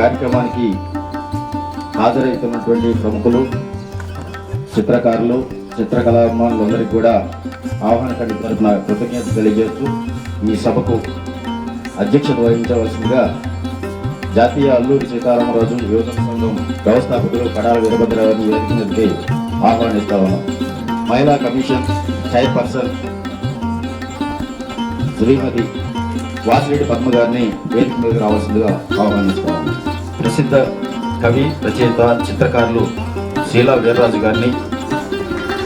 కార్యక్రమానికి హాజరవుతున్నటువంటి ప్రముఖులు, చిత్రకారులు, చిత్రకళాభిమానులందరికీ కూడా ఆహ్వాన కమిటీ తరఫున కృతజ్ఞత తెలియజేస్తూ ఈ సభకు అధ్యక్షత వహించవలసిందిగా జాతీయ అల్లూరి సీతారామరాజు యువజన సంఘం వ్యవస్థాపకులు కడాల వీరభద్రరావుని వేదిక మీదకి ఆహ్వానిస్తా ఉన్నాం. మహిళా కమిషన్ చైర్పర్సన్ శ్రీమతి వాసిరెడ్డి పద్మ గారిని వేదిక మీదకి రావాల్సిందిగా ఆహ్వానిస్తా ఉన్నాం. ప్రసిద్ధ కవి, రచయిత, చిత్రకారులు శీలా వీర్రాజు గారిని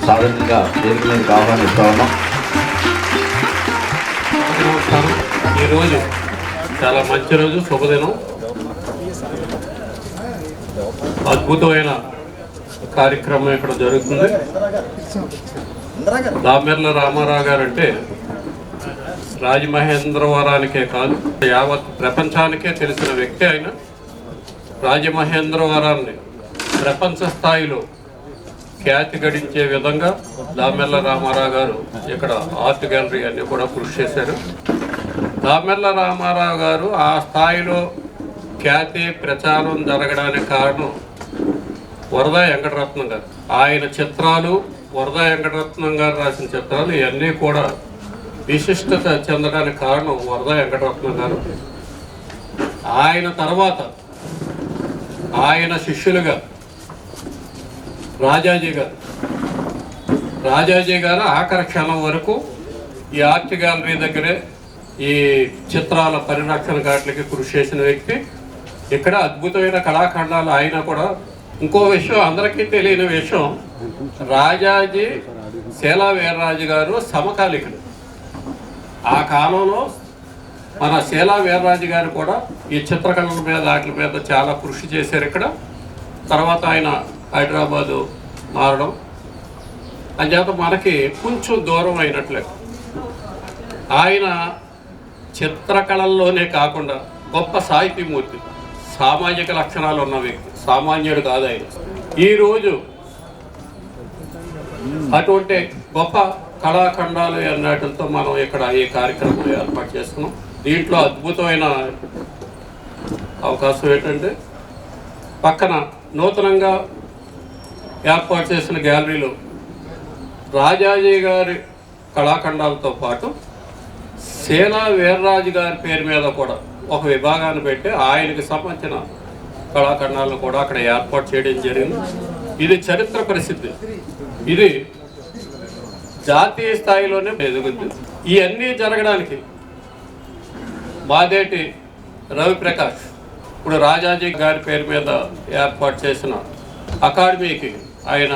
సాధారణంగా వేదిక మీదకి ఆహ్వానిస్తా ఉన్నాం. ఈరోజు చాలా మంచి రోజు, శుభదినం. అద్భుతమైన కార్యక్రమం ఇక్కడ జరుగుతుంది. దామెర్ల రామారావు గారు అంటే రాజమహేంద్రవరానికే కాదు, యావత్ ప్రపంచానికే తెలిసిన వ్యక్తి. ఆయన రాజమహేంద్రవరాన్ని ప్రపంచ స్థాయిలో ఖ్యాతి గడించే విధంగా దామెర్ల రామారావు గారు ఇక్కడ ఆర్ట్ గ్యాలరీ అన్ని కూడా కృషి చేశారు. దామెర్ల రామారావు గారు ఆ స్థాయిలో ఖ్యాతి ప్రచారం జరగడానికి కారణం వరద వెంకటరత్నం గారు. ఆయన చిత్రాలు, వరద వెంకటరత్నం గారు రాసిన చిత్రాలు ఇవన్నీ కూడా విశిష్టత చెందడానికి కారణం వరద వెంకటరత్నం గారు. ఆయన తర్వాత ఆయన శిష్యులుగా రాజాజీ గారు ఆఖరి క్షణం వరకు ఈ ఆర్ట్ గ్యాలరీ దగ్గరే ఈ చిత్రాల పరిరక్షణ వాటికి కృషి చేసిన వ్యక్తి. ఇక్కడ అద్భుతమైన కళాఖండాలు. ఆయన కూడా ఇంకో విషయం, అందరికీ తెలియని విషయం, రాజాజీ శీలా వీర్రాజు గారు సమకాలికులు. ఆ కాలంలో మన శీలా వీర్రాజు గారు కూడా ఈ చిత్రకళల మీద వాటి మీద చాలా కృషి చేశారు ఇక్కడ. తర్వాత ఆయన హైదరాబాదు మారడం అంచేత మనకి కొంచెం దూరం అయినట్లే. ఆయన చిత్రకళల్లోనే కాకుండా గొప్ప సాహితీమూర్తి, సామాజిక లక్షణాలు ఉన్న వ్యక్తి, సామాన్యుడు కాదు ఆయన. ఈరోజు అటువంటి గొప్ప కళాఖండాలు అన్నట్లతో మనం ఇక్కడ ఈ కార్యక్రమం ఏర్పాటు చేసుకున్నాం. దీంట్లో అద్భుతమైన అవకాశం ఏంటంటే పక్కన నూతనంగా ఏర్పాటు చేసిన గ్యాలరీలో రాజాజీ గారి కళాఖండాలతో పాటు శీలా వీర్రాజు గారి పేరు మీద కూడా ఒక విభాగాన్ని పెట్టి ఆయనకి సంబంధించిన కళాఖండాలను కూడా అక్కడ ఏర్పాటు చేయడం జరిగింది. ఇది చరిత్ర ప్రసిద్ధి. ఇది జాతీయ స్థాయిలోనే ఎదుగుద్ది. ఇవన్నీ జరగడానికి మాదేటి రవిప్రకాష్ ఇప్పుడు రాజాజీ గారి పేరు మీద ఏర్పాటు చేసిన అకాడమీకి ఆయన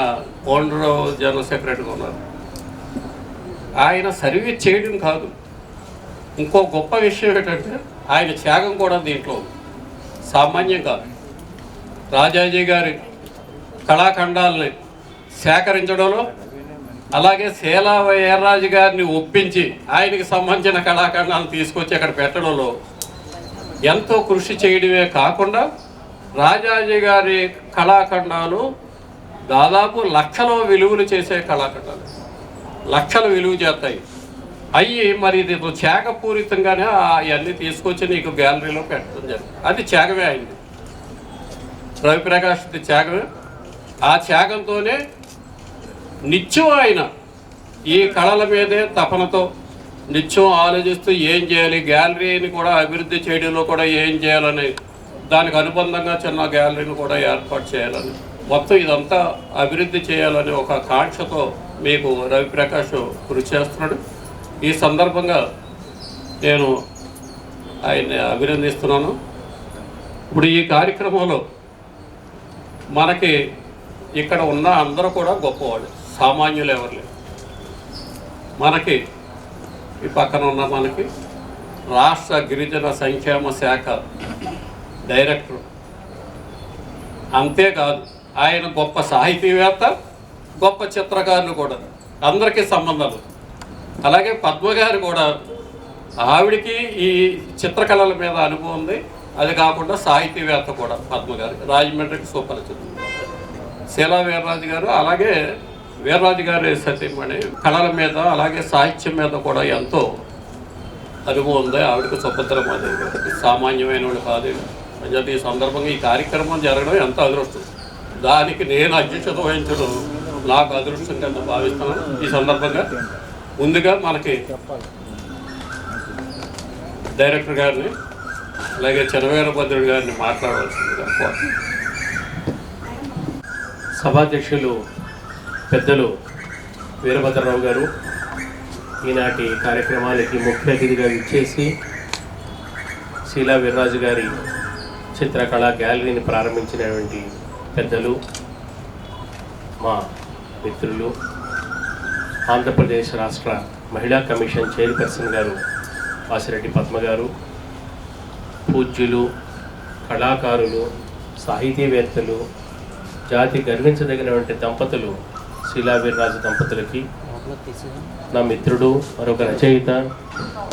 ఓనర్, జనరల్ సెక్రటరీగా ఉన్నారు. ఆయన సర్వీస్ చేయడం కాదు, ఇంకో గొప్ప విషయం ఏంటంటే ఆయన త్యాగం కూడా దీంట్లో సామాన్యం కాదు. రాజాజీ గారి కళాఖండాలని సేకరించడంలో, అలాగే శీలా వీర్రాజు గారిని ఒప్పించి ఆయనకి సంబంధించిన కళాఖండాలను తీసుకొచ్చి అక్కడ పెట్టడంలో ఎంతో కృషి చేయడమే కాకుండా రాజాజీ గారి కళాఖండాలు దాదాపు లక్షలో విలువలు చేసే కళాఖండాలు, లక్షల విలువ చేస్తాయి. అయ్యి మరి ఇది త్యాగపూరితంగానే అవన్నీ తీసుకొచ్చి నీకు గ్యాలరీలో పెట్టడం జరిగింది. అది త్యాగమే అయింది. రవిప్రకాష్ త్యాగమే. ఆ త్యాగంతోనే నిత్యం ఆయన ఈ కళల మీదే తపనతో నిత్యం ఆలోచిస్తూ ఏం చేయాలి, గ్యాలరీని కూడా అభివృద్ధి చేయడంలో కూడా ఏం చేయాలని, దానికి అనుబంధంగా చిన్న గ్యాలరీని కూడా ఏర్పాటు చేయాలని, మొత్తం ఇదంతా అభివృద్ధి చేయాలని ఒక కాంక్షతో మీకు రవిప్రకాష్ కృషి చేస్తున్నాడు. ఈ సందర్భంగా నేను ఆయన్ని అభినందిస్తున్నాను. ఇప్పుడు ఈ కార్యక్రమంలో మనకి ఇక్కడ ఉన్న అందరూ కూడా గొప్పవాళ్ళు, సామాన్యులు ఎవరు లేరు. మనకి ఈ పక్కన ఉన్న మనకి రాష్ట్ర గిరిజన సంక్షేమ శాఖ డైరెక్టర్, అంతేకాదు ఆయన గొప్ప సాహితీవేత్త, గొప్ప చిత్రకారులు కూడా, అందరికీ సంబంధాలు. అలాగే పద్మగారు కూడా, ఆవిడికి ఈ చిత్రకళల మీద అనుభవం ఉంది. అది కాకుండా సాహితీవేత్త కూడా పద్మగారు, రాజమండ్రికి సుపరిచితులు. శీలా వీర్రాజు గారు, అలాగే వీర్రాజు గారి సతీమణి కళల మీద అలాగే సాహిత్యం మీద కూడా ఎంతో అనుభవం ఉంది. ఆవిడకి సుభద్రమాదేవి గారికి సామాన్యమైన వాళ్ళు కాదు. అంచేత ఈ సందర్భంగా ఈ కార్యక్రమం జరగడం ఎంత అదృష్టం. దానికి నేను అధ్యక్షత వహించడం నాకు అదృష్టం కింద భావిస్తున్నాను. ఈ సందర్భంగా ముందుగా మనకి డైరెక్టర్ గారిని అలాగే చెనవీరభద్రుడి గారిని మాట్లాడవలసిందిగా. సభాధ్యక్షులు పెద్దలు వీరభద్రరావు గారు ఈనాటి కార్యక్రమాలకి ముఖ్య అతిథిగా ఇచ్చేసి శీలా వీర్రాజు గారి చిత్రకళా గ్యాలరీని ప్రారంభించినటువంటి పెద్దలు, మా మిత్రులు, ఆంధ్రప్రదేశ్ రాష్ట్ర మహిళా కమిషన్ చైర్పర్సన్ గారు వాసిరెడ్డి పద్మ గారు, పూజ్యులు, కళాకారులు, సాహితీవేత్తలు, జాతి గర్వించదగినటువంటి దంపతులు శీలా వీర్రాజు దంపతులకి, నా మిత్రుడు మరొక రచయిత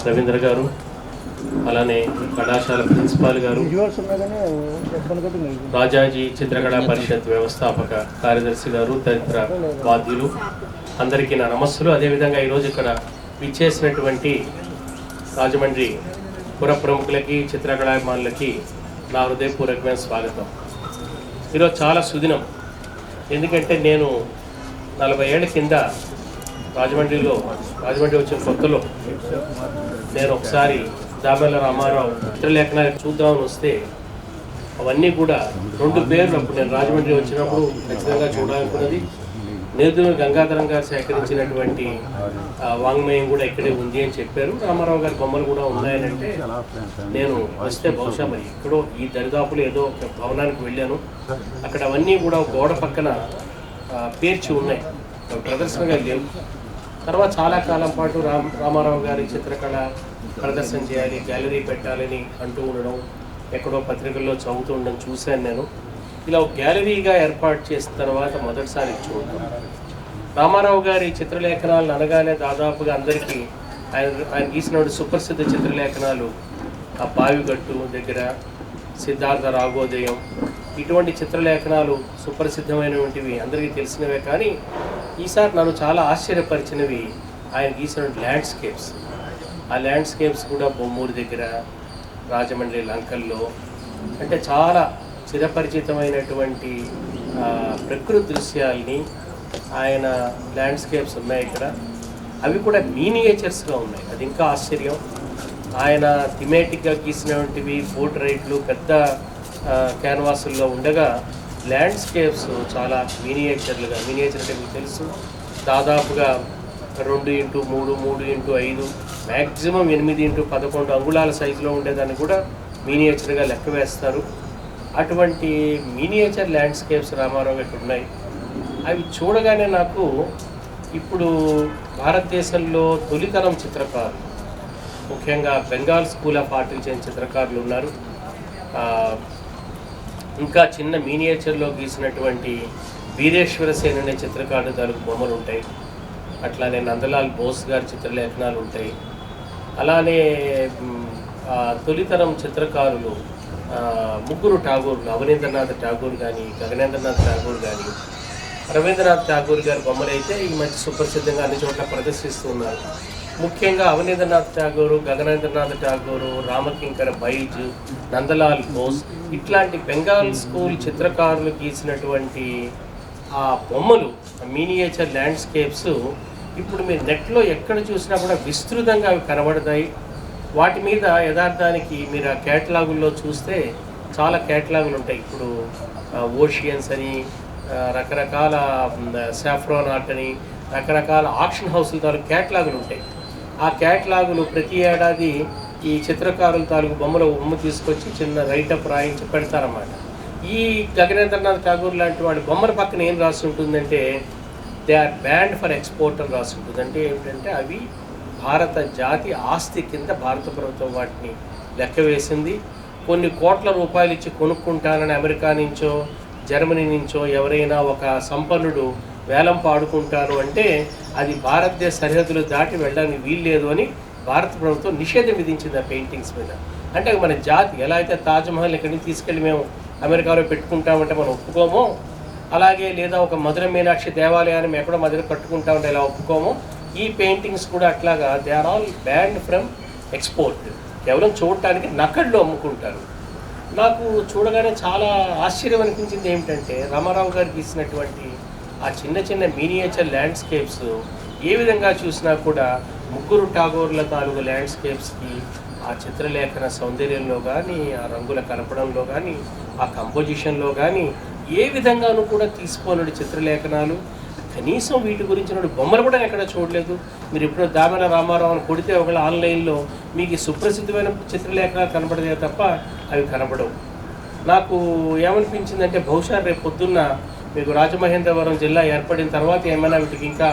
రవీంద్ర గారు, అలానే కళాశాల ప్రిన్సిపాల్ గారు, రాజాజీ చిత్రకళా పరిషత్ వ్యవస్థాపక కార్యదర్శి గారు, తదితర వాద్యులు అందరికీ నా నమస్సులు. అదేవిధంగా ఈరోజు ఇక్కడ విచ్చేసినటువంటి రాజమండ్రి పుర ప్రముఖులకి, చిత్రకళాభిమానులకి నా హృదయపూర్వకమైన స్వాగతం. ఈరోజు చాలా సుదినం. ఎందుకంటే నేను 40 ఏళ్ల కింద రాజమండ్రి వచ్చిన కొత్తలో నేను ఒకసారి దామెల్ల రామారావు చిత్రలేఖనాలు చూద్దామని వస్తే అవన్నీ కూడా 2 పేర్లు అప్పుడు నేను రాజమండ్రి వచ్చినప్పుడు ఖచ్చితంగా చూడాలనుకున్నది. నేదురు గంగాధరం గారు సేకరించినటువంటి వాంగ్మయం కూడా ఇక్కడే ఉంది అని చెప్పారు. రామారావు గారి బొమ్మలు కూడా ఉన్నాయని అంటే నేను వస్తే బహుశా మరి ఎక్కడో ఈ దరిదాపులు ఏదో ఒక భవనానికి వెళ్ళాను. అక్కడ అవన్నీ కూడా గోడ పక్కన పేర్చి ఉన్నాయి, ప్రదర్శనగా లేవు. తర్వాత చాలా కాలం పాటు రామారావు గారి చిత్రకళ ప్రదర్శన చేయాలి, గ్యాలరీ పెట్టాలని అంటూ ఉండడం, ఎక్కడో పత్రికల్లో చదువుతూ ఉండడం చూశాను నేను. ఇలా ఒక గ్యాలరీగా ఏర్పాటు చేసిన తర్వాత మొదటిసారి చూడటం. రామారావు గారి చిత్రలేఖనాలను అనగానే దాదాపుగా అందరికీ ఆయన గీసిన సుప్రసిద్ధ చిత్రలేఖనాలు ఆ బావిగట్టు దగ్గర, సిద్ధార్థ రాగోదయం, ఇటువంటి చిత్రలేఖనాలు సుప్రసిద్ధమైనటువంటివి అందరికీ తెలిసినవే. కానీ ఈసారి నన్ను చాలా ఆశ్చర్యపరిచినవి ఆయన గీసిన ల్యాండ్స్కేప్స్. ఆ ల్యాండ్స్కేప్స్ కూడా బొమ్మూరు దగ్గర, రాజమండ్రి లంకల్లో, అంటే చాలా చిరపరిచితమైనటువంటి ప్రకృతి దృశ్యాల్ని ఆయన ల్యాండ్స్కేప్స్ ఉన్నాయి ఇక్కడ. అవి కూడా మీనియేచర్స్గా ఉన్నాయి, అది ఇంకా ఆశ్చర్యం. ఆయన థిమేటిక్గా గీసినటువంటివి పోర్ట్రైట్లు పెద్ద క్యాన్వాసుల్లో ఉండగా ల్యాండ్స్కేప్స్ చాలా మీనియేచర్లుగా, మీనియేచర్ అంటే మీకు తెలుసు దాదాపుగా 2x3, 3x5, మ్యాక్సిమం 8x11 అంగుళాల సైజులో ఉండేదాన్ని కూడా మీనియేచర్గా లెక్క వేస్తారు. అటువంటి మీనియేచర్ ల్యాండ్స్కేప్స్ రామారావు ఇక్కడ ఉన్నాయి. అవి చూడగానే నాకు ఇప్పుడు భారతదేశంలో తొలితరం చిత్రకారులు, ముఖ్యంగా బెంగాల్ స్కూల్ ఆఫ్ ఆర్ట్కి చెందిన చిత్రకారులు ఉన్నారు. ఇంకా చిన్న మీనియేచర్లో గీసినటువంటి వీరేశ్వర సేన్ అనే చిత్రకారుడు తాలూకు బొమ్మలు ఉంటాయి. అట్లానే నందలాల్ బోస్ గారి చిత్రలేఖనాలు ఉంటాయి. అలానే తొలితరం చిత్రకారులు 3 ఠాగూర్లు, అవనీంద్రనాథ్ ఠాగూర్ కానీ, గగనేంద్రనాథ్ ఠాగూర్ కానీ, రవీంద్రనాథ్ ఠాగూర్ గారి బొమ్మలు అయితే ఈ మధ్య సుప్రసిద్ధంగా అన్ని చోట్ల ప్రదర్శిస్తూ ఉన్నారు. ముఖ్యంగా అవనీంద్రనాథ్ ఠాగూర్, గగనేంద్రనాథ్ ఠాగూర్, రామకింకర బైజ్, నందలాల్ బోస్ ఇట్లాంటి బెంగాల్ స్కూల్ చిత్రకారులు గీసినటువంటి ఆ బొమ్మలు, మీనియేచర్ ల్యాండ్స్కేప్స్ ఇప్పుడు మీరు నెట్లో ఎక్కడ చూసినా కూడా విస్తృతంగా అవి కనబడతాయి. వాటి మీద యథార్థానికి మీరు ఆ కేటలాగుల్లో చూస్తే చాలా కేటలాగులు ఉంటాయి. ఇప్పుడు ఓషియన్స్ అని, రకరకాల సాఫ్రాన్ ఆర్ట్ అని, రకరకాల ఆక్షన్ హౌస్ల తాలూకు కేటలాగులు ఉంటాయి. ఆ కేటలాగులు ప్రతి ఏడాది ఈ చిత్రకారుల తాలూకు బొమ్మ తీసుకొచ్చి చిన్న రైటప్ రాయించి పెడతారన్నమాట. ఈ గగనేంద్రనాథ్ ఠాగూర్ లాంటి వాడి బొమ్మల పక్కన ఏం రాసి ఉంటుందంటే they are banned for export అని రాసి ఉంటుంది. అంటే ఏమిటంటే అవి భారత జాతి ఆస్తి కింద భారత ప్రభుత్వం వాటిని లెక్క వేసింది. కొన్ని కోట్ల రూపాయలు ఇచ్చి కొనుక్కుంటానని అమెరికా నుంచో జర్మనీ నుంచో ఎవరైనా ఒక సంపన్నుడు వేలం పాడుకుంటారు అంటే అది భారతదేశ సరిహద్దులు దాటి వెళ్ళడానికి వీల్లేదు అని భారత ప్రభుత్వం నిషేధం విధించింది ఆ పెయింటింగ్స్ మీద. అంటే మన జాతి ఎలా అయితే తాజ్మహల్ ఇక్కడి నుంచి తీసుకెళ్ళి మేము అమెరికాలో పెట్టుకుంటామంటే మనం ఒప్పుకోమో, అలాగే లేదా ఒక మధుర మీనాక్షి దేవాలయాన్ని మేము ఎక్కడో మధుర కట్టుకుంటామంటే ఇలా ఒప్పుకోమో, ఈ పెయింటింగ్స్ కూడా అట్లాగా they are all banned from export. కేవలం చూడటానికి నక్కళ్ళు అమ్ముకుంటారు. నాకు చూడగానే చాలా ఆశ్చర్యం అనిపించింది ఏమిటంటే రామారావు గారు గీసినటువంటి ఆ చిన్న చిన్న మినియేచర్ ల్యాండ్స్కేప్స్ ఏ విధంగా చూసినా కూడా ముగ్గురు టాగోర్ల తాలూకు ల్యాండ్స్కేప్స్కి ఆ చిత్రలేఖన సౌందర్యంలో కానీ ఆ రంగుల కలపడంలో కానీ ఆ కంపోజిషన్లో కానీ ఏ విధంగానూ కూడా తీసుకోలేడు చిత్రలేఖనాలు. కనీసం వీటి గురించిన బొమ్మలు కూడా ఎక్కడ చూడలేదు. మీరు ఇప్పుడు దామెల రామారావు అని కొడితే ఒకవేళ ఆన్లైన్లో మీకు సుప్రసిద్ధమైన చిత్రలేఖనాలు కనపడదే తప్ప అవి కనపడవు. నాకు ఏమనిపించిందంటే బహుశా రేపు పొద్దున్న మీకు రాజమహేంద్రవరం జిల్లా ఏర్పడిన తర్వాత ఏమైనా వీటికి ఇంకా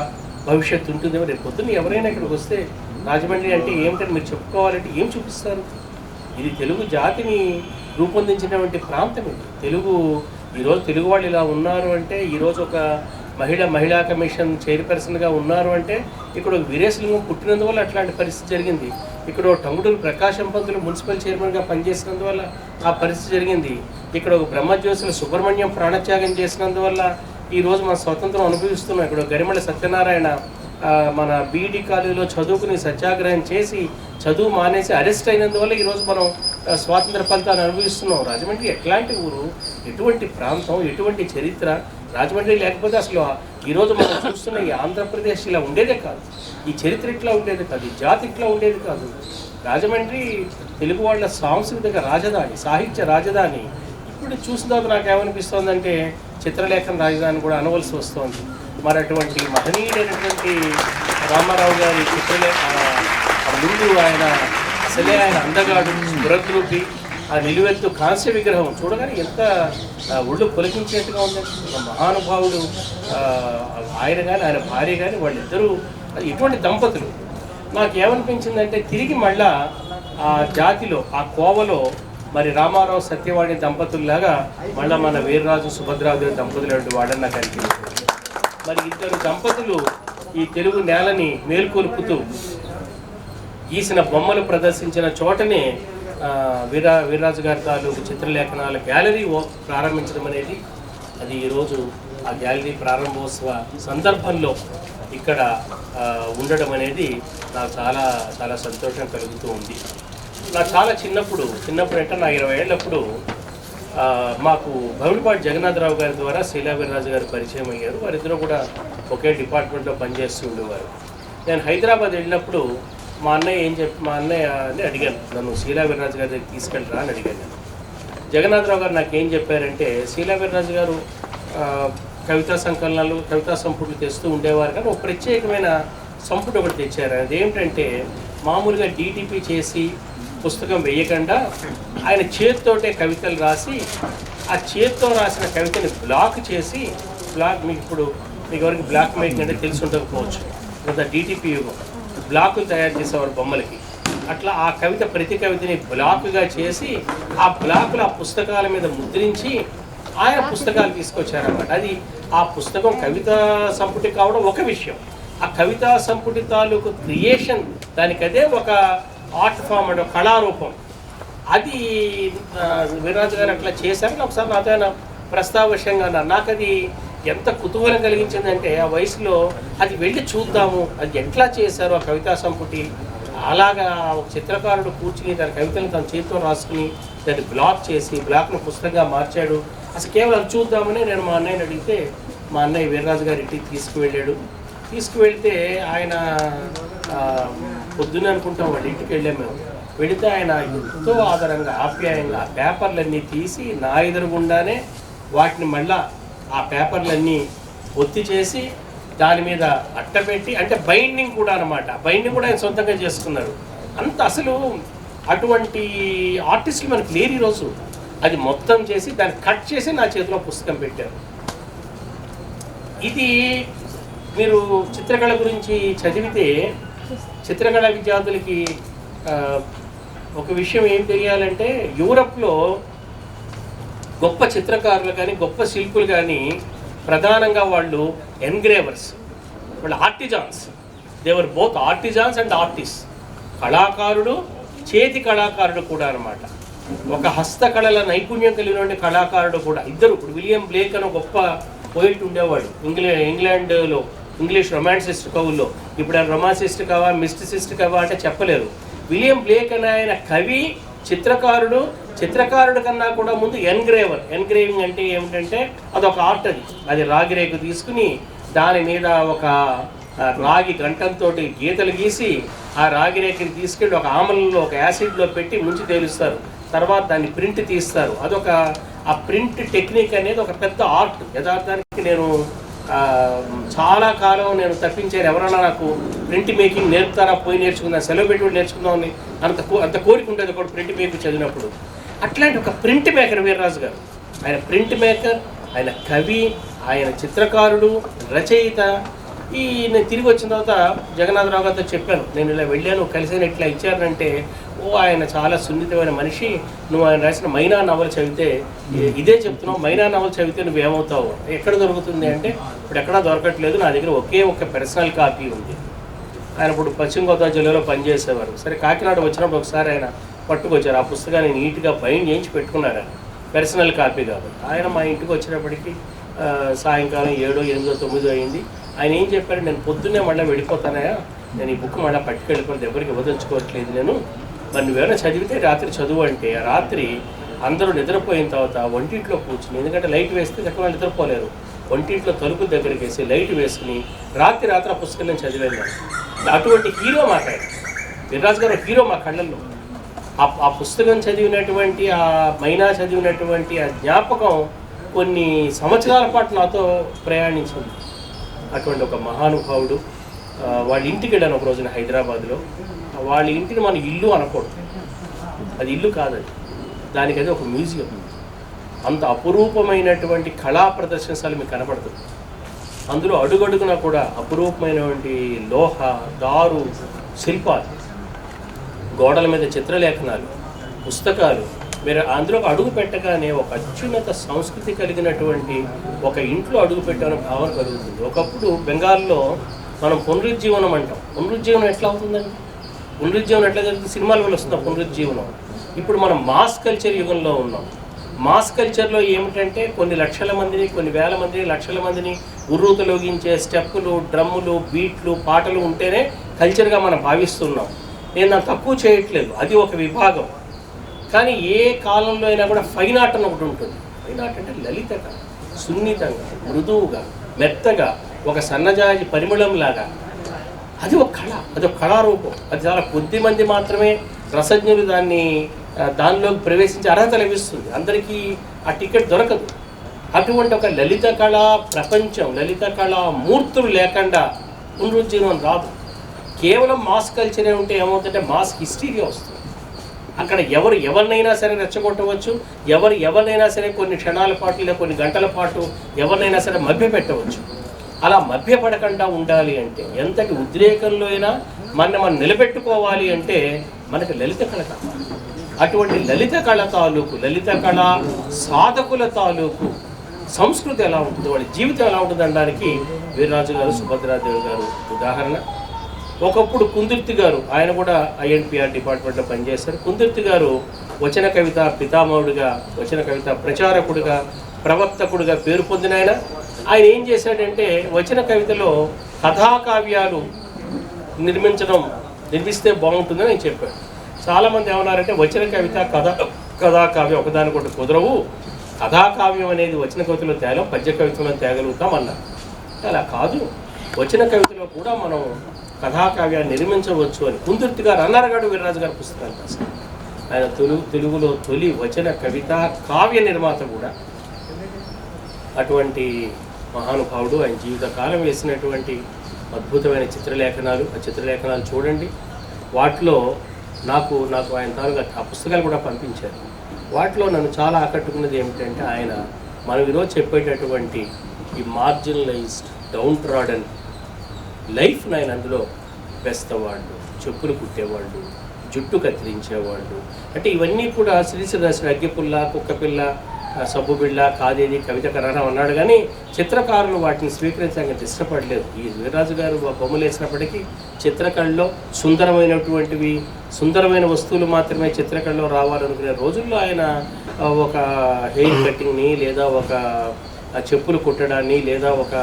భవిష్యత్తు ఉంటుందేమో. రేపు పొద్దున్న ఎవరైనా ఇక్కడికి వస్తే రాజమండ్రి అంటే ఏమిటని మీరు చెప్పుకోవాలంటే ఏం చూపిస్తారు? ఇది తెలుగు జాతిని రూపొందించినటువంటి ప్రాంతం. ఇది తెలుగు ఈరోజు తెలుగు వాళ్ళు ఇలా ఉన్నారు అంటే, ఈరోజు ఒక మహిళా కమిషన్ చైర్పర్సన్గా ఉన్నారు అంటే ఇక్కడ ఒక వీరేశలింగం పుట్టినందువల్ల అట్లాంటి పరిస్థితి జరిగింది. ఇక్కడ ఒక టంగుటూరు ప్రకాశం పంతులు మున్సిపల్ చైర్మన్గా పనిచేసినందువల్ల ఆ పరిస్థితి జరిగింది. ఇక్కడ ఒక బ్రహ్మజ్యోతుల సుబ్రహ్మణ్యం ప్రాణత్యాగం చేసినందువల్ల ఈరోజు మన స్వతంత్రం అనుభవిస్తున్నాం. ఇక్కడ గరిమళ్ళ సత్యనారాయణ మన బీఈడి కాలేజీలో చదువుకుని సత్యాగ్రహం చేసి చదువు మానేసి అరెస్ట్ అయినందువల్ల ఈరోజు మనం స్వాతంత్ర ఫలితాన్ని అనుభవిస్తున్నాం. రాజమండ్రి ఎట్లాంటి ఊరు, ఎటువంటి ప్రాంతం, ఎటువంటి చరిత్ర. రాజమండ్రి లేకపోతే అసలు ఈరోజు మనం చూస్తున్న ఈ ఆంధ్రప్రదేశ్ ఇలా ఉండేదే కాదు, ఈ చరిత్ర ఇట్లా ఉండేది కాదు, ఈ జాతి ఇట్లా ఉండేది కాదు. రాజమండ్రి తెలుగు వాళ్ళ సాంస్కృతిక రాజధాని, సాహిత్య రాజధాని. ఇప్పుడు చూసిన తర్వాత నాకు ఏమనిపిస్తోందంటే చిత్రలేఖన రాజధాని కూడా అనవలసి వస్తోంది. మరి అటువంటి మహనీయుడైనటువంటి రామారావు గారి చిత్రలేఖ ముందు ఆయన అసలే ఆయన అందగాడు, స్ఫురద్రూపి, ఆ నిలువెత్తు కాంస్య విగ్రహం చూడగానే ఎంత ఒళ్ళు పొలికించేట్టుగా ఉందండి. మహానుభావుడు ఆయన కానీ ఆయన భార్య కానీ వాళ్ళిద్దరూ ఇటువంటి దంపతులు. నాకు ఏమనిపించిందంటే తిరిగి మళ్ళా ఆ జాతిలో ఆ కోవలో మరి రామారావు సత్యవాణి దంపతుల్లాగా మళ్ళీ మన వీర్రాజు సుభద్రాదేవి దంపతులు వాడన్నా కనిపించింది. మరి ఇద్దరు దంపతులు ఈ తెలుగు నేలని మేల్కొల్పుతూ గీసిన బొమ్మలు ప్రదర్శించిన చోటనే వీర్రాజు గారి తాలూకు చిత్రలేఖనాల గ్యాలరీ ప్రారంభించడం అనేది, అది ఈరోజు ఆ గ్యాలరీ ప్రారంభోత్సవ సందర్భంలో ఇక్కడ ఉండడం అనేది నాకు చాలా చాలా సంతోషం కలుగుతూ ఉంది. నాకు చాలా చిన్నప్పుడు అంటే నా 20 ఏళ్ళప్పుడు మాకు భవిడిపాటి జగన్నాథరావు గారి ద్వారా శీలా వీర్రాజు గారు పరిచయం అయ్యారు. వారిద్దరూ కూడా ఒకే డిపార్ట్మెంట్లో పనిచేస్తూ ఉండేవారు. నేను హైదరాబాద్ వెళ్ళినప్పుడు మా అన్నయ్యని అడిగాను, నన్ను శీలా వీర్రాజు గారి దగ్గర తీసుకెళ్ళరా అని అడిగాను. జగన్నాథరావు గారు నాకు ఏం చెప్పారంటే, శీలా వీర్రాజు గారు కవితా సంకలనాలు, కవితా సంపుట్లు తెస్తూ ఉండేవారు, కానీ ఒక ప్రత్యేకమైన సంపుటి ఒకటి తెచ్చారు. అదేమిటంటే మామూలుగా డీటీపీ చేసి పుస్తకం వేయకుండా ఆయన చేతితోటే కవితలు రాసి, ఆ చేతితో రాసిన కవితని బ్లాక్ చేసి, మీకు ఎవరికి బ్లాక్ మేకింగ్ అంటే తెలిసి ఉండకపోవచ్చు, లేదా డీటీపీ యుగం బ్లాకులు తయారు చేసేవారు బొమ్మలకి. అట్లా ఆ కవిత ప్రతి కవితని బ్లాక్గా చేసి ఆ బ్లాకులు ఆ పుస్తకాల మీద ముద్రించి ఆయన పుస్తకాలు తీసుకొచ్చారన్నమాట. అది ఆ పుస్తకం కవితా సంపుటి కావడం ఒక విషయం, ఆ కవితా సంపుటి తాలూకు క్రియేషన్ దానికదే ఒక ఆర్ట్ ఫామ్ అంటే కళారూపం. అది వీర్రాజు గారు అట్లా చేశారని ఒకసారి నాతో ఆయన ప్రస్తావశంగా నాకు అది ఎంత కుతూహలం కలిగించిందంటే, ఆ వయసులో అది వెళ్ళి చూద్దాము, అది ఎట్లా చేశారు ఆ కవితా సంపుటి. అలాగా ఒక చిత్రకారుడు కూర్చుని తన కవితలను తన చేతితో రాసుకుని దాన్ని బ్లాక్ చేసి బ్లాక్ను పుస్తకంగా మార్చాడు. అసలు కేవలం అది చూద్దామని నేను మా అన్నయ్యని అడిగితే, మా అన్నయ్య వీర్రాజు గారి ఇంటికి తీసుకువెళ్తే ఆయన పొద్దున్నే అనుకుంటాం వాళ్ళ ఇంటికి వెళ్ళాము మేము. వెళితే ఆయన ఎంతో ఆదరంగా ఆప్యాయంగా ఆ పేపర్లన్నీ తీసి నా ఎదురుగుండానే వాటిని మళ్ళా ఆ పేపర్లన్నీ ఒత్తి చేసి దాని మీద అట్టపెట్టి, అంటే బైండింగ్ కూడా అనమాట, బైండింగ్ కూడా ఆయన సొంతంగా చేసుకున్నారు. అంత అసలు అటువంటి ఆర్టిస్టులు మనకు లేరు ఈరోజు. అది మొత్తం చేసి దాన్ని కట్ చేసి నా చేతిలో పుస్తకం పెట్టారు. ఇది మీరు చిత్రకళ గురించి చదివితే చిత్రకళ విద్యార్థులకి ఒక విషయం ఏం తెలియాలంటే, యూరప్లో గొప్ప చిత్రకారులు కానీ గొప్ప శిల్పులు కానీ ప్రధానంగా వాళ్ళు ఎన్గ్రేవర్స్, వాళ్ళు artisans. They are both artisans and artist. కళాకారుడు, చేతి కళాకారుడు కూడా అనమాట. ఒక హస్తకళల నైపుణ్యం కలిగిన కళాకారుడు కూడా. ఇద్దరు, ఇప్పుడు విలియం బ్లేక్ అని గొప్ప పోయిట్ ఉండేవాడు ఇంగ్లాండ్లో, ఇంగ్లీష్ రొమాన్సిస్ట్ కవుల్లో. ఇప్పుడు ఆయన రొమాన్సిస్ట్ కవా మిస్టిసిస్ట్ కవా అంటే చెప్పలేరు. విలియం బ్లేక్ అని ఆయన కవి చిత్రకారుడు కన్నా కూడా ముందు ఎన్గ్రేవింగ్ అంటే ఏమిటంటే అదొక ఆర్ట్. అది రాగి రేకు తీసుకుని దాని మీద ఒక రాగి గంటంతో గీతలు గీసి ఆ రాగి రేకుని తీసుకెళ్ళి ఒక ఆమలలో ఒక యాసిడ్లో పెట్టి ముంచి తేలుస్తారు. తర్వాత దాన్ని ప్రింట్ తీస్తారు. ఆ ప్రింట్ టెక్నిక్ అనేది ఒక పెద్ద ఆర్ట్. యథార్థానికి నేను చాలా కాలం నేను తప్పించాను, ఎవరైనా నాకు ప్రింట్ మేకింగ్ నేర్పుతారా, పోయి నేర్చుకుందాం, సెలవు పెట్టి నేర్చుకుందామని అంత కోరిక ఉంటుంది ఒకటి ప్రింట్ మేకింగ్ చదివినప్పుడు. అట్లాంటి ఒక ప్రింట్ మేకర్ వీర్రాజు గారు. ఆయన ప్రింట్ మేకర్, ఆయన కవి, ఆయన చిత్రకారుడు, రచయిత. నేను తిరిగి వచ్చిన తర్వాత జగన్నాథరావు గారితో చెప్పాను, నేను ఇలా వెళ్ళాను, కలిసాను, ఇట్లా ఇచ్చారంటే ఆయన చాలా సున్నితమైన మనిషి, నువ్వు ఆయన రాసిన మైనా నవల చదివితే ఇదే చెప్తున్నావు, మైనా నవల చదివితే నువ్వు ఏమవుతావు, ఎక్కడ దొరుకుతుంది అంటే ఇప్పుడు ఎక్కడా దొరకట్లేదు, నా దగ్గర ఒకే ఒక పర్సనల్ కాపీ ఉంది. ఆయన ఇప్పుడు పశ్చిమ గోదావరి జిల్లాలో పనిచేసేవారు. సరే కాకినాడ వచ్చినప్పుడు ఒకసారి ఆయన పట్టుకొచ్చారు, ఆ పుస్తకాన్ని నీట్గా బైండ్ చేయించి పెట్టుకున్నారు, ఆయన పర్సనల్ కాపీ కాబట్టి. ఆయన మా ఇంటికి వచ్చినప్పటికీ సాయంకాలం 7, 8, 9 అయింది. ఆయన ఏం చెప్పారు, నేను పొద్దున్నే మళ్ళీ వెళ్ళిపోతానయా, నేను ఈ బుక్ మళ్ళీ పట్టుకెళ్ళిపోతే ఎవరికి వదలుచుకోవట్లేదు నేను, మరి నువ్వేమైనా చదివితే రాత్రి చదువు అంటే ఆ రాత్రి అందరూ నిద్రపోయిన తర్వాత వంటింట్లో కూర్చుని, ఎందుకంటే లైట్ వేస్తే చక్కగా నిద్రపోలేరు, వంటింట్లో తలుపు దగ్గరికి వేసి లైట్ వేసుకుని రాత్రి ఆ పుస్తకం నేను చదివాను. అటువంటి హీరో మాట్లాడారు వీర్రాజు గారు, హీరో మా కళ్ళల్లో. ఆ పుస్తకం చదివినటువంటి, ఆ మైనా చదివినటువంటి ఆ జ్ఞాపకం కొన్ని సంవత్సరాల పాటు నాతో ప్రయాణించింది. అటువంటి ఒక మహానుభావుడు. వాళ్ళ ఇంటికి వెళ్ళాను ఒక రోజున హైదరాబాద్లో. వాళ్ళ ఇంటిని మన ఇల్లు అనకూడదు, అది ఇల్లు కాదండి, దానికి అది ఒక మ్యూజియం. అంత అపురూపమైనటువంటి కళా ప్రదర్శనశాల మీకు కనపడుతుంది. అందులో అడుగడుగునా కూడా అపురూపమైనటువంటి లోహ, దారు, శిల్పాలు, గోడల మీద చిత్రలేఖనాలు, పుస్తకాలు. మీరు అందులో అడుగు పెట్టగానే ఒక అత్యున్నత సంస్కృతి కలిగినటువంటి ఒక ఇంట్లో అడుగు పెట్టాలని భావన కలుగుతుంది. ఒకప్పుడు బెంగాల్లో మనం పునరుజ్జీవనం అంటాం. పునరుజ్జీవనం ఎట్లా అవుతుందండి? పునరుజ్జీవనం ఎట్లా జరుగుతుంది? సినిమాల వల్ల వస్తుంది పునరుజ్జీవనం. ఇప్పుడు మనం మాస్ కల్చర్ యుగంలో ఉన్నాం. మాస్ కల్చర్లో ఏమిటంటే కొన్ని లక్షల మందిని, కొన్ని వేల మందిని, లక్షల మందిని ఉర్రూతలోగించే స్టెప్పులు, డ్రమ్ములు, బీట్లు, పాటలు ఉంటేనే కల్చర్గా మనం భావిస్తున్నాం. నేను దాన్ని తక్కువ చేయట్లేదు, అది ఒక విభాగం. కానీ ఏ కాలంలో అయినా కూడా ఫైన్ ఆర్ట్ అని ఒకటి ఉంటుంది. ఫైన్ ఆర్ట్ అంటే లలితగా, సున్నితంగా, మృదువుగా, మెత్తగా, ఒక సన్నజాజి పరిమళంలాగా. అది ఒక కళ, అది ఒక కళారూపం. అది చాలా కొద్ది మంది మాత్రమే రసజ్ఞులు దానిలోకి ప్రవేశించే అర్హత లభిస్తుంది. అందరికీ ఆ టికెట్ దొరకదు. అటువంటి ఒక లలిత కళా ప్రపంచం, లలిత కళా మూర్తులు లేకుండా పునరుజ్జీవనం రాదు. కేవలం మాస్ కల్చరే ఉంటే ఏమవుతుందంటే మాస్ హిస్టీరియా వస్తుంది. అక్కడ ఎవరినైనా సరే రెచ్చగొట్టవచ్చు, ఎవరినైనా సరే కొన్ని క్షణాల పాటు లేదా కొన్ని గంటల పాటు ఎవరినైనా సరే మభ్యపెట్టవచ్చు. అలా మభ్యపడకుండా ఉండాలి అంటే, ఎంతటి ఉద్రేకంలో అయినా మనం నిలబెట్టుకోవాలి అంటే మనకు లలిత కళ కావాలి. అటువంటి లలిత కళ తాలూకు, లలిత కళ సాధకుల తాలూకు సంస్కృతి ఎలా ఉంటుంది, వాళ్ళ జీవితం ఎలా ఉంటుంది అనడానికి వీర్రాజు గారు, సుభద్రాదేవి గారు ఉదాహరణ. ఒకప్పుడు కుందుర్తి గారు, ఆయన కూడా ఐఎన్పిఆర్ డిపార్ట్మెంట్లో పనిచేశారు. కుందుర్తి గారు వచన కవిత పితామహుడిగా, వచన కవిత ప్రచారకుడిగా, ప్రవర్తకుడిగా పేరు పొందిన ఆయన ఏం చేశాడంటే వచన కవితలో కథాకావ్యాలు నిర్మిస్తే బాగుంటుందని ఆయన చెప్పాడు. చాలామంది ఏమన్నారంటే వచన కవిత కథాకావ్యం ఒకదానికొకటి కుదరవు, కథాకావ్యం అనేది వచన కవితలో తేలం, పద్య కవితలో తేగలుగుతాం అన్నారు. అలా కాదు, వచన కవితలో కూడా మనం కథాకావ్యాన్ని నిర్మించవచ్చు అని కుందుర్తి గారు అన్నారగాడు వీర్రాజు గారి పుస్తకాలు రాశారు. ఆయన తెలుగులో తొలి వచన కవిత కావ్య నిర్మాత కూడా. అటువంటి మహానుభావుడు. ఆయన జీవితకాలం వేసినటువంటి అద్భుతమైన చిత్రలేఖనాలు, ఆ చిత్రలేఖనాలు చూడండి. వాటిలో నాకు ఆయన తాలూకా ఆ పుస్తకాలు కూడా పంపించారు. వాటిలో నన్ను చాలా ఆకట్టుకున్నది ఏమిటంటే ఆయన మనం ఈరోజు చెప్పేటటువంటి ఈ మార్జినలైజ్డ్, డౌన్ ట్రాడన్ లైఫ్ను ఆయన అందులో వేస్తవాళ్ళు, చెప్పులు కుట్టేవాళ్ళు, జుట్టు కత్తిరించేవాళ్ళు. అంటే ఇవన్నీ కూడా శ్రీశ్రీరాసిన అగ్గిపుల్ల, కుక్కపిల్ల, సబ్బు బిళ్ళ, కాదేది, కవిత కరణం అన్నాడు. కానీ చిత్రకారులు వాటిని స్వీకరించడానికి ఇష్టపడలేదు. ఈ వీర్రాజు గారు బొమ్మలు వేసినప్పటికీ చిత్రకళలో సుందరమైనటువంటివి, సుందరమైన వస్తువులు మాత్రమే చిత్రకళలో రావాలనుకునే రోజుల్లో ఆయన ఒక హెయిర్ కటింగ్ని, లేదా ఒక చెప్పులు కుట్టడాన్ని, లేదా ఒక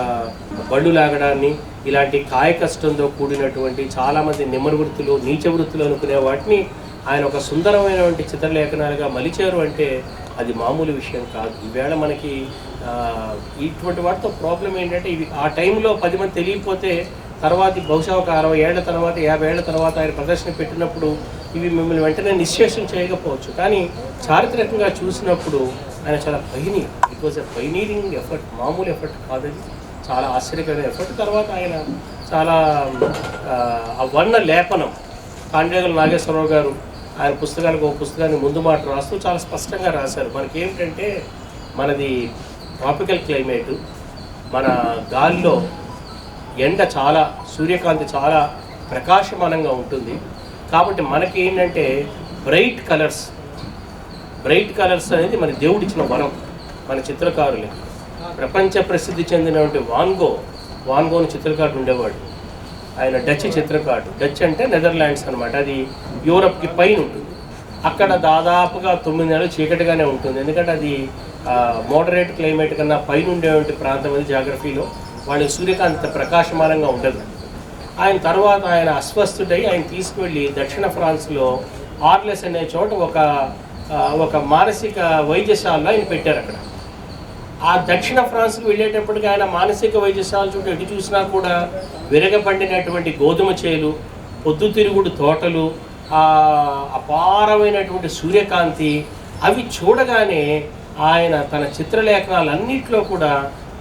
బళ్ళు లాగడాన్ని, ఇలాంటి కాయ కష్టంతో కూడినటువంటి చాలామంది నిమ్మ వృత్తులు, నీచ వృత్తులు అనుకునే వాటిని ఆయన ఒక సుందరమైనటువంటి చిత్రలేఖనాలుగా మలిచారు అంటే అది మామూలు విషయం కాదు. ఈవేళ మనకి ఇటువంటి వాటితో ప్రాబ్లం ఏంటంటే ఇవి ఆ టైంలో 10 మంది తెలియకపోతే తర్వాత బహుశా ఒక 60 ఏళ్ల తర్వాత 50 ఏళ్ల తర్వాత ఆయన ప్రదర్శన పెట్టినప్పుడు ఇవి మిమ్మల్ని వెంటనే నిశ్శేషం చేయకపోవచ్చు, కానీ చారిత్రకంగా చూసినప్పుడు ఆయన చాలా it was a pioneering effort, మామూలు ఎఫర్ట్ కాదది, చాలా ఆశ్చర్యకరమైన ఎఫర్ట్. తర్వాత ఆయన చాలా ఆ వర్ణ లేపనం కాండ్రేగుల నాగేశ్వరరావు గారు ఆయన పుస్తకానికి ఒక పుస్తకాన్ని ముందు మాట రాస్తూ చాలా స్పష్టంగా రాశారు. మనకి ఏమిటంటే మనది ట్రాపికల్ క్లైమేటు, మన గాలిలో ఎండ చాలా, సూర్యకాంతి చాలా ప్రకాశమానంగా ఉంటుంది. కాబట్టి మనకి ఏంటంటే బ్రైట్ కలర్స్ అనేది మన దేవుడిచ్చిన వరం మన చిత్రకారులకి. ప్రపంచ ప్రసిద్ధి చెందినటువంటి వాన్గోని చిత్రకారుడు ఉండేవాడు. ఆయన డచ్ చిత్రకారుడు. డచ్ అంటే నెదర్లాండ్స్ అనమాట, అది యూరప్కి పైన ఉంటుంది. అక్కడ దాదాపుగా 9 నెలలు చీకటిగానే ఉంటుంది, ఎందుకంటే అది మోడరేట్ క్లైమేట్ కన్నా పైన ఉండేటువంటి ప్రాంతం అది జాగ్రఫీలో. వాళ్ళకి సూర్యకాంతి ప్రకాశమానంగా ఉండదు. ఆయన తర్వాత ఆయన అస్వస్థుడై ఆయన తీసుకువెళ్ళి దక్షిణ ఫ్రాన్స్లో ఆర్లెస్ అనే చోట ఒక మానసిక వైద్యశాలలో ఆయన పెట్టారు. అక్కడ ఆ దక్షిణ ఫ్రాన్స్కి వెళ్ళేటప్పటికి ఆయన మానసిక వైద్యశాల చుట్టూ ఎటు చూసినా కూడా విరగపండినటువంటి గోధుమ చేలు, పొద్దుతిరుగుడు తోటలు, అపారమైనటువంటి సూర్యకాంతి, అవి చూడగానే ఆయన తన చిత్రలేఖనాలన్నింటిలో కూడా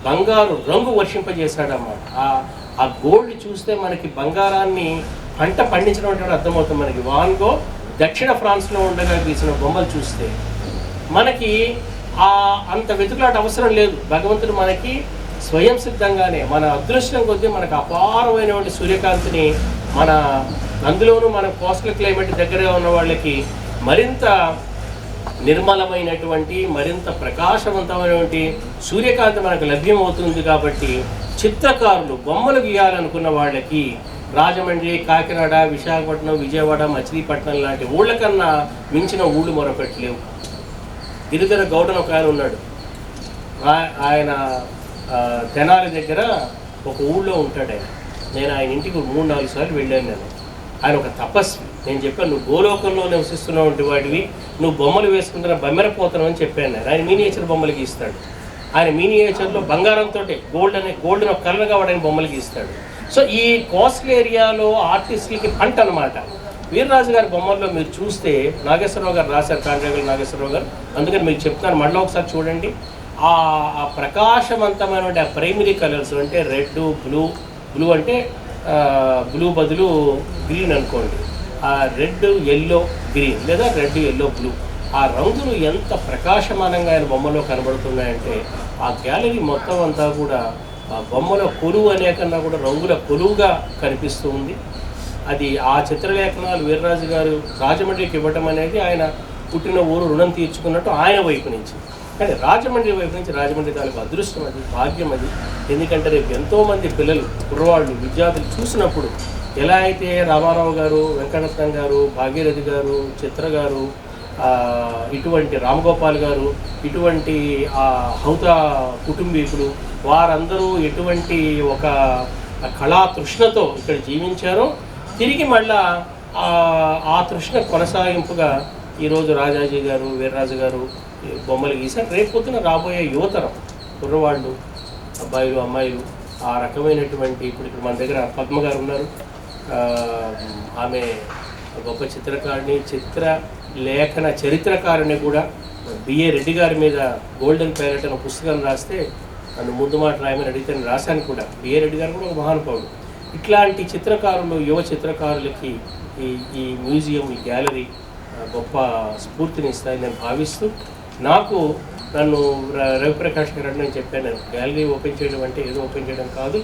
బంగారు రంగు వర్షింపజేశాడన్నమాట. ఆ గోల్డ్ చూస్తే మనకి బంగారాన్ని పంట పండించడం అంటే అర్థమవుతుంది మనకి. వాన్గో దక్షిణ ఫ్రాన్స్లో ఉండగా గీసిన బొమ్మలు చూస్తే మనకి అంత వెతుకులాట అవసరం లేదు. భగవంతుడు మనకి స్వయం సిద్ధంగానే మన అదృష్టం కొద్దీ మనకు అపారమైనటువంటి సూర్యకాంతిని అందులోనూ మన కోస్టల్ క్లైమేట్ దగ్గరగా ఉన్న వాళ్ళకి మరింత నిర్మలమైనటువంటి, మరింత ప్రకాశవంతమైనటువంటి సూర్యకాంతి మనకు లభ్యమవుతుంది. కాబట్టి చిత్రకారులు బొమ్మలు గీయాలనుకున్న వాళ్ళకి రాజమండ్రి, కాకినాడ, విశాఖపట్నం, విజయవాడ, మచిలీపట్నం లాంటి ఊళ్ళ కన్నా మించిన ఊళ్ళు మరొకటి లేవు. గిరిధర గౌడన్ ఒక ఆయన ఉన్నాడు. ఆయన తెనాలి దగ్గర ఒక ఊళ్ళో ఉంటాడు. నేను ఆయన ఇంటికి 3-4 సార్లు వెళ్ళాను. ఆయన ఒక తపస్వి. నేను చెప్పాను, నువ్వు గోలోకంలో నివసిస్తున్నటువంటి వాడివి, నువ్వు బొమ్మలు వేసుకుంటున్న బమ్మెరపోతాను అని చెప్పాను నేను. ఆయన మినియేచర్ బొమ్మలు గీస్తాడు. ఆయన మినియేచర్లో బంగారంతో గోల్డ్ని ఒక కలర్ కావడానికి బొమ్మలు గీస్తాడు. సో ఈ కోస్టల్ ఏరియాలో ఆర్టిస్టులకి పంట అనమాట. వీర్రాజు గారి బొమ్మల్లో మీరు చూస్తే నాగేశ్వరరావు గారు రాశారు, కాండ్రేగుల నాగేశ్వరరావు గారు. అందుకని మీకు చెప్తాను, మళ్ళీ ఒకసారి చూడండి. ఆ ప్రకాశవంతమైనటువంటి ఆ ప్రైమరీ కలర్స్ అంటే రెడ్, బ్లూ అంటే బ్లూ బదులు గ్రీన్ అనుకోండి, ఆ రెడ్, ఎల్లో, గ్రీన్ లేదా రెడ్, ఎల్లో, బ్లూ, ఆ రంగులు ఎంత ప్రకాశమానంగా ఆయన బొమ్మలో కనబడుతున్నాయంటే ఆ గ్యాలరీ మొత్తం అంతా కూడా ఆ బొమ్మల కొలువు అనే కన్నా కూడా రంగుల కొలువుగా కనిపిస్తూ ఉంది. అది ఆ చిత్రలేఖనాలు వీర్రాజు గారు రాజమండ్రికి ఇవ్వటం అనేది ఆయన పుట్టిన ఊరు రుణం తీర్చుకున్నట్టు ఆయన వైపు నుంచి. కానీ రాజమండ్రి వైపు నుంచి రాజమండ్రి తాలూకు అదృష్టం అది, భాగ్యం అది. ఎందుకంటే రేపు ఎంతోమంది పిల్లలు, కుర్రవాళ్ళు, విద్యార్థులు చూసినప్పుడు ఎలా అయితే రామారావు గారు, వెంకటరత్నం గారు, భాగీరథి గారు, చిత్ర గారు, ఇటువంటి రామగోపాల్ గారు, ఇటువంటి హౌతా కుటుంబీకులు వారందరూ ఎటువంటి ఒక కళా తృష్ణతో ఇక్కడ జీవించారో తిరిగి మళ్ళా ఆ తృష్ణ కొనసాగింపుగా ఈరోజు రాజాజీ గారు, వీర్రాజు గారు బొమ్మలు గీశారు. రేపు పొద్దున రాబోయే యువతరం కుర్రవాళ్ళు, అబ్బాయిలు, అమ్మాయిలు ఆ రకమైనటువంటి, ఇప్పుడు ఇక్కడ మన దగ్గర పద్మ గారు ఉన్నారు, ఆమె గొప్ప చిత్రకారిణి, చిత్రలేఖన చరిత్రకారిణి కూడా. బిఏ రెడ్డి గారి మీద గోల్డెన్ ప్యారెట్ అనే పుస్తకం రాస్తే నన్ను ముందు మాట రాయమని అడిగితే నేను రాశాను కూడా. బిఏ రెడ్డి గారు కూడా ఒక మహానుభావుడు. ఇట్లాంటి చిత్రకారులు, యువ చిత్రకారులకి ఈ మ్యూజియం, ఈ గ్యాలరీ గొప్ప స్ఫూర్తిని ఇస్తాయని నేను భావిస్తూ, నన్ను రవిప్రకాష్ గారు నేను చెప్పాను, నేను గ్యాలరీ ఓపెన్ చేయడం అంటే ఏదో ఓపెన్ చేయడం కాదు,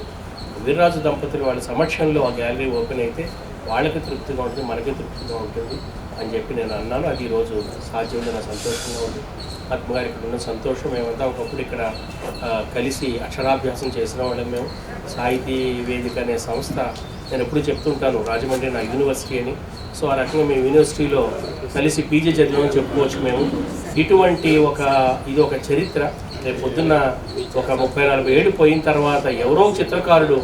వీర్రాజు దంపతులు వాళ్ళ సమక్షంలో ఆ గ్యాలరీ ఓపెన్ అయితే వాళ్ళకి తృప్తిగా ఉంటుంది, మనకి తృప్తిగా ఉంటుంది అని చెప్పి నేను అన్నాను. అది ఈరోజు సాధ్యమైంది, నాకు సంతోషంగా ఉంది. పద్మగారి ఇక్కడ ఉన్న సంతోషం. మేమంతా ఒకప్పుడు ఇక్కడ కలిసి అక్షరాభ్యాసం చేసిన వాళ్ళం. మేము సాహితీ వేదిక అనే సంస్థ, నేను ఎప్పుడు చెప్తుంటాను, రాజమండ్రి నా యూనివర్సిటీ అని. సో ఆ రకంగా మేము యూనివర్సిటీలో కలిసి పీజీ చదివామని చెప్పుకోవచ్చు మేము. ఇటువంటి ఇది ఒక చరిత్ర. రేపు పొద్దున్న ఒక 30-40 ఏళ్ళు పోయిన తర్వాత ఎవరో చిత్రకారుడు,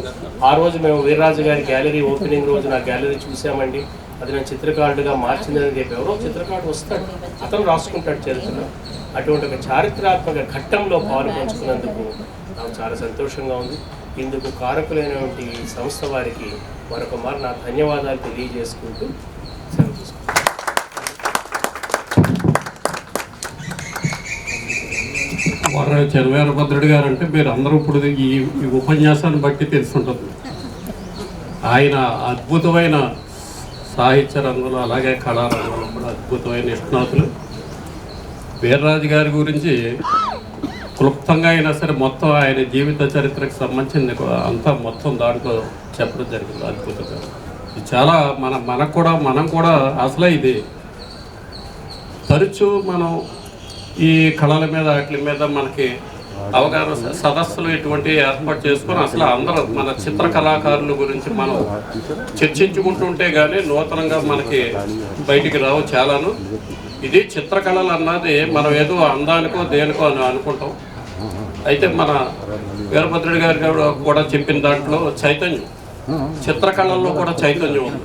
ఆ రోజు మేము వీర్రాజు గారి గ్యాలరీ ఓపెనింగ్ రోజు నా గ్యాలరీ చూసామండి, అది నేను చిత్రకారుడిగా మార్చిందని చెప్పి ఎవరో చిత్రకారుడు వస్తాడు, అతను రాసుకుంటాడు చరిత్ర. అటువంటి ఒక చారిత్రాత్మక ఘట్టంలో పాలు పంచుకున్నందుకు నాకు చాలా సంతోషంగా ఉంది. ఇందుకు కారకులైనటువంటి సంస్థ వారికి మరొక మారు నా ధన్యవాదాలు తెలియజేసుకుంటూ సెలవు తీసుకుంటాను. చెరువేరభద్రుడు గారు అంటే మీరు అందరూ ఇప్పుడు ఈ ఉపన్యాసాన్ని బట్టి తెలుసుంటుంది. ఆయన అద్భుతమైన సాహిత్య రంగంలో అలాగే కళారంగంలో కూడా అద్భుతమైన నిష్ణాతులు. వీర్రాజు గారి గురించి క్లుప్తంగా అయినా సరే మొత్తం ఆయన జీవిత చరిత్రకు సంబంధించింది అంతా మొత్తం దాంట్లో చెప్పడం జరిగింది అద్భుతంగా. ఇది చాలా మనం కూడా అసలే ఇది తరచూ మనం ఈ కళల మీద వాటి మీద మనకి అవగాహన సదస్సులు ఇటువంటి ఏర్పాటు చేసుకొని అసలు అందరూ మన చిత్ర కళాకారుల గురించి మనం చర్చించుకుంటుంటే కానీ నూతనంగా మనకి బయటికి రావు చాలాను. ఇది చిత్రకళలు అన్నది మనం ఏదో అందానికో దేనికో అని అనుకుంటాం. అయితే మన వీరభద్రుడి గారు కూడా చెప్పిన దాంట్లో చైతన్యం, చిత్రకళల్లో కూడా చైతన్యం ఉంది.